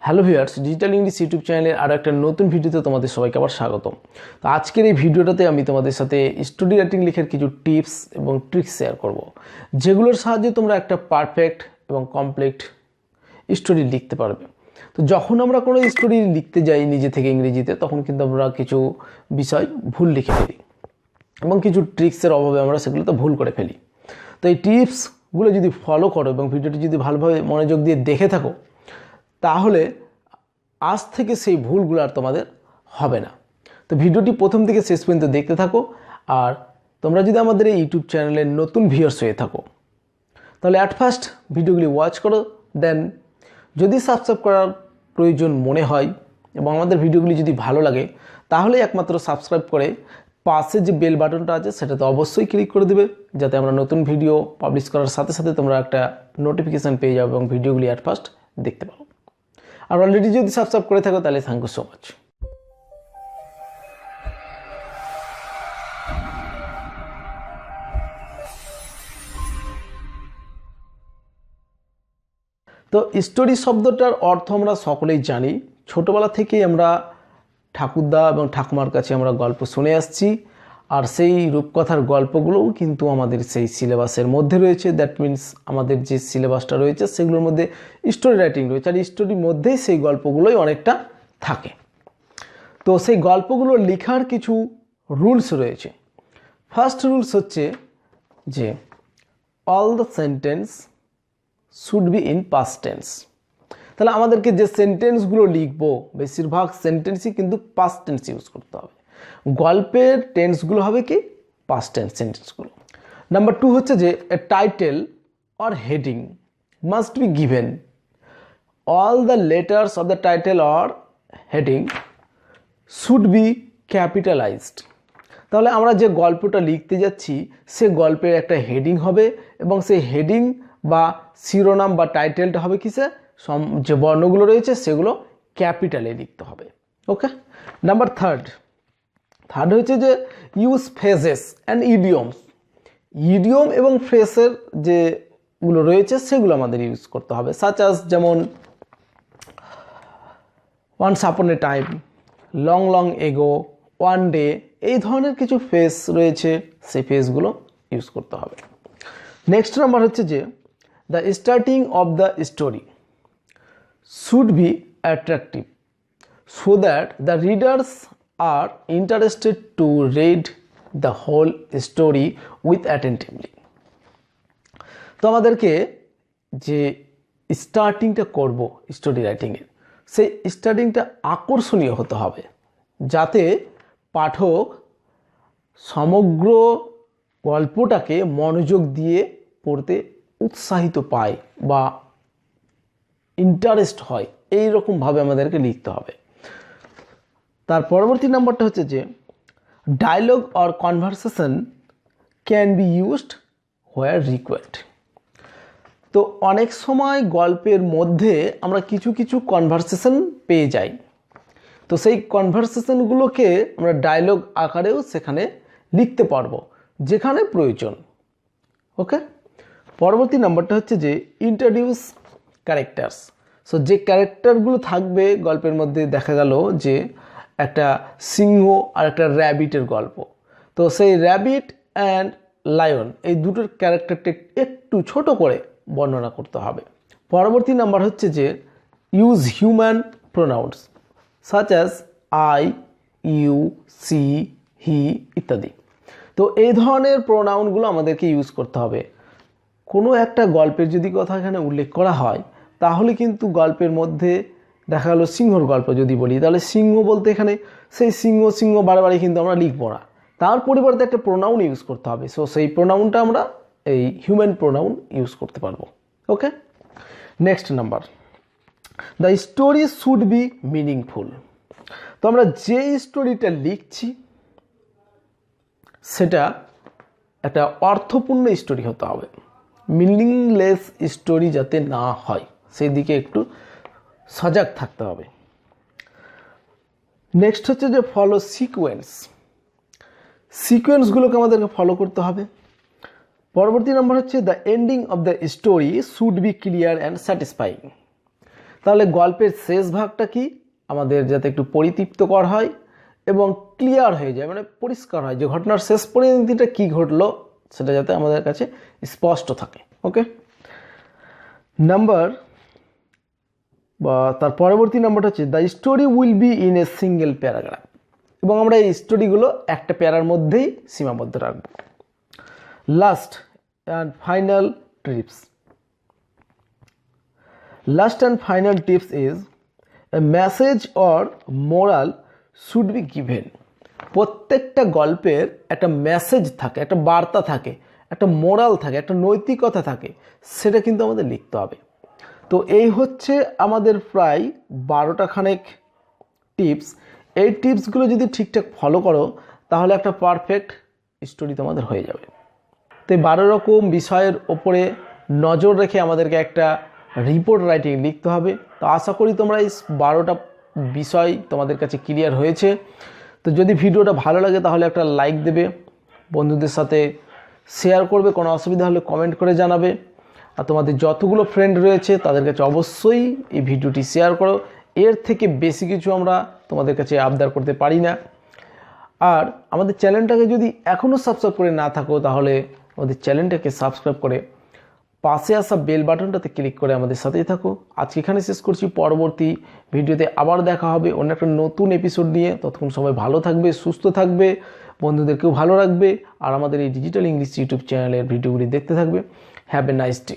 Hello viewers, digital English YouTube চ্যানেলের আরও একটা নতুন ভিডিওতে তোমাদের সবাইকে আবার স্বাগতম। তো আজকের এই ভিডিওটাতে আমি তোমাদের সাথে স্টোরি রাইটিং লেখার কিছু টিপস এবং ট্রিক্স শেয়ার করব, যেগুলোর সাহায্যে তোমরা একটা পারফেক্ট এবং কমপ্লিট স্টোরি লিখতে পারবে। তো যখন আমরা কোনো স্টোরি লিখতে যাই নিজে থেকে ইংরেজিতে, তখন কিন্তু আমরা কিছু বিষয় ভুল লিখে ফেলি এবং কিছু ট্রিক্সের অভাবে আমরা সেগুলোতে ভুল করে ফেলি। তো এই টিপসগুলো যদি ফলো করো এবং ভিডিওটি যদি ভালোভাবে মনোযোগ দিয়ে দেখে থাকো, তাহলে আজ থেকে সেই ভুলগুলো আর তোমাদের হবে না। তো ভিডিওটি প্রথম থেকে শেষ পর্যন্ত দেখতে থাকো। আর তোমরা যদি আমাদের এই ইউটিউব চ্যানেলের নতুন ভিউয়ার্স হয়ে থাকো, তাহলে অ্যাট ফার্স্ট ভিডিওগুলি ওয়াচ করো, দেন যদি সাবস্ক্রাইব করার প্রয়োজন মনে হয় এবং আমাদের ভিডিওগুলি যদি ভালো লাগে, তাহলে একমাত্র সাবস্ক্রাইব করে পাশে যে বেল বাটনটা আছে সেটাতে অবশ্যই ক্লিক করে দেবে, যাতে আমরা নতুন ভিডিও পাবলিশ করার সাথে সাথে তোমরা একটা নোটিফিকেশান পেয়ে যাও এবং ভিডিওগুলি অ্যাট ফার্স্ট দেখতে পারো। আর অলরেডি যদি সাবস্ক্রাইব করে থাকো, তাহলে থ্যাংক ইউ সো মাচ। তো স্টোরি শব্দটার অর্থ আমরা সকলেই জানি। ছোটোবেলা থেকেই আমরা ঠাকুরদা এবং ঠাকুমার কাছে আমরা গল্প শুনে আসছি, আর সেই রূপকথার গল্পগুলোও কিন্তু আমাদের সেই সিলেবাসের মধ্যে রয়েছে। দ্যাট মিনস আমাদের যে সিলেবাসটা রয়েছে সেগুলোর মধ্যে স্টোরি রাইটিং রয়েছে, আর স্টোরির মধ্যেই সেই গল্পগুলোই অনেকটা থাকে। তো সেই গল্পগুলো লেখার কিছু রুলস রয়েছে। ফার্স্ট রুলস হচ্ছে যে all the sentence should be in past tense. তাহলে আমাদেরকে যে সেন্টেন্সগুলো লিখবো, বেশিরভাগ সেন্টেন্সই কিন্তু পাস্ট টেন্স ইউজ করতে হবে। গল্পের টেন্সগুলো হবে কি পাস্ট টেন্স সেন্টেন্সগুলো। নাম্বার 2 হচ্ছে যে এ title or heading must be given. All the letters of the title or heading should be capitalised. তাহলে আমরা যে গল্পটা লিখতে যাচ্ছি সে গল্পের একটা হেডিং হবে, এবং সেই হেডিং বা শিরোনাম বা টাইটেলটা হবে কিসে, যে বর্ণগুলো রয়েছে সেগুলো ক্যাপিটালে লিখতে হবে। ওকে। নাম্বার থার্ড হচ্ছে যে use phrases and idioms. Idiom এবং ফ্রেজের যেগুলো রয়েছে সেগুলো আমাদের ইউজ করতে হবে, সাচ আস যেমন once upon a time, long long ago, one day, এই ধরনের কিছু ফ্রেজ রয়েছে, সেই ফ্রেজগুলো ইউজ করতে হবে। নেক্সট নাম্বার হচ্ছে যে the starting of the story should B attractive so that the readers are interested to read the whole story with attentively. তো আমাদেরকে যে স্টার্টিংটা করব স্টোরি রাইটিংয়ের, সেই স্টার্টিংটা আকর্ষণীয় হতে হবে, যাতে পাঠক সমগ্র গল্পটাকে মনোযোগ দিয়ে পড়তে উৎসাহিত পায় বা ইন্টারেস্ট হয়, এই রকমভাবে আমাদেরকে লিখতে হবে। তার পরবর্তী নাম্বারটা হচ্ছে যে dialogue or conversation can be used where required. তো অনেক সময় গল্পের মধ্যে আমরা কিছু কিছু কনভারসেশন পেয়ে যাই, তো সেই কনভারসেশনগুলোকে আমরা ডায়লগ আকারেও সেখানে লিখতে পারবো যেখানে প্রয়োজন। ওকে। পরবর্তী নাম্বারটা হচ্ছে যে ইন্ট্রোডিউস ক্যারেক্টার্স। সো যে ক্যারেক্টারগুলো থাকবে গল্পের মধ্যে, দেখা গেল যে একটা সিংহ আর একটা র্যাবিটের গল্প, তো সেই র্যাবিট অ্যান্ড লায়ন এই দুটোর ক্যারেক্টারটা একটু ছোট করে বর্ণনা করতে হবে। পরবর্তী নাম্বার হচ্ছে যে use human pronouns such as I, you, she, he ইত্যাদি। তো এই ধরনের প্রোনাউনগুলো আমাদেরকে ইউজ করতে হবে। কোনো একটা গল্পের যদি কথা এখানে উল্লেখ করা হয়, তাহলে কিন্তু গল্পের মধ্যে দেখা গেলো সিংহর গল্প যদি বলি, তাহলে সিংহ বলতে এখানে সেই সিংহ বারবারই কিন্তু আমরা লিখবো না, তার পরিবর্তে একটা প্রোনাউন ইউজ করতে হবে। সো সেই প্রোনাউনটা আমরা এই হিউম্যান প্রোনাউন ইউজ করতে পারবো। Okay. Next number, the story should be meaningful. তো আমরা যে স্টোরিটা লিখছি সেটা একটা অর্থপূর্ণ স্টোরি হতে হবে, মিনিংলেস স্টোরি যাতে না হয় সেই দিকে একটু সজাগ থাকতে হবে। নেক্সট হচ্ছে যে ফলো সিকোয়েন্সগুলোকে আমাদেরকে ফলো করতে হবে। পরবর্তী নাম্বার হচ্ছে the ending of the story should be clear and satisfying. তাহলে গল্পের শেষ ভাগটা কি আমাদের যাতে একটু পরিতৃপ্তকর হয় এবং ক্লিয়ার হয়ে যায়, মানে পরিষ্কার হয় যে ঘটনার শেষ পরিণতিটা কী ঘটলো সেটা যাতে আমাদের কাছে স্পষ্ট থাকে। ওকে, নাম্বার বা তার পরবর্তী নাম্বারটা হচ্ছে the story will be in a single paragraph, এবং আমরা এই স্টোরিগুলো একটা প্যারার মধ্যেই সীমাবদ্ধ রাখব। Last and final tips. Last and final tips is a message or moral should be given. প্রত্যেকটা গল্পের একটা মেসেজ থাকে, একটা বার্তা থাকে, একটা মোরাল থাকে, একটা নৈতিকতা থাকে, সেটা কিন্তু আমাদের লিখতে হবে। তো এই হচ্ছে আমাদের প্রায় 12টা খানেক টিপস। এই টিপসগুলো যদি ঠিকঠাক ফলো করো তাহলে একটা পারফেক্ট স্টোরি তোমাদের হয়ে যাবে। তো এই 12 রকম বিষয়ের ওপরে নজর রেখে আমাদেরকে একটা রিপোর্ট রাইটিং লিখতে হবে। তো আশা করি তোমরা এই 12টা বিষয় তোমাদের কাছে ক্লিয়ার হয়েছে। তো যদি ভিডিওটা ভালো লাগে তাহলে একটা লাইক দেবে, বন্ধুদের সাথে শেয়ার করবে, কোনো অসুবিধা হলে কমেন্ট করে জানাবে। আর তোমাদের যতগুলো ফ্রেন্ড রয়েছে তাদের কাছে অবশ্যই এই ভিডিওটি শেয়ার করো। এর থেকে বেশি কিছু আমরা তোমাদের কাছে আবদার করতে পারি না। আর আমাদের চ্যানেলটাকে যদি এখনও সাবস্ক্রাইব করে না থাকো তাহলে আমাদের চ্যানেলটাকে সাবস্ক্রাইব করে পাশে আসা বেল বাটনটাতে ক্লিক করে আমাদের সাথেই থাকো। আজকে এখানে শেষ করছি, পরবর্তী ভিডিওতে আবার দেখা হবে অন্য একটা নতুন এপিসোড নিয়ে। ততক্ষণ সবাই ভালো থাকবে, সুস্থ থাকবে, বন্ধুদেরকেও ভালো রাখবে, আর আমাদের এই ডিজিটাল ইংলিশ ইউটিউব চ্যানেলের ভিডিওগুলি দেখতে থাকবে। Have a nice day.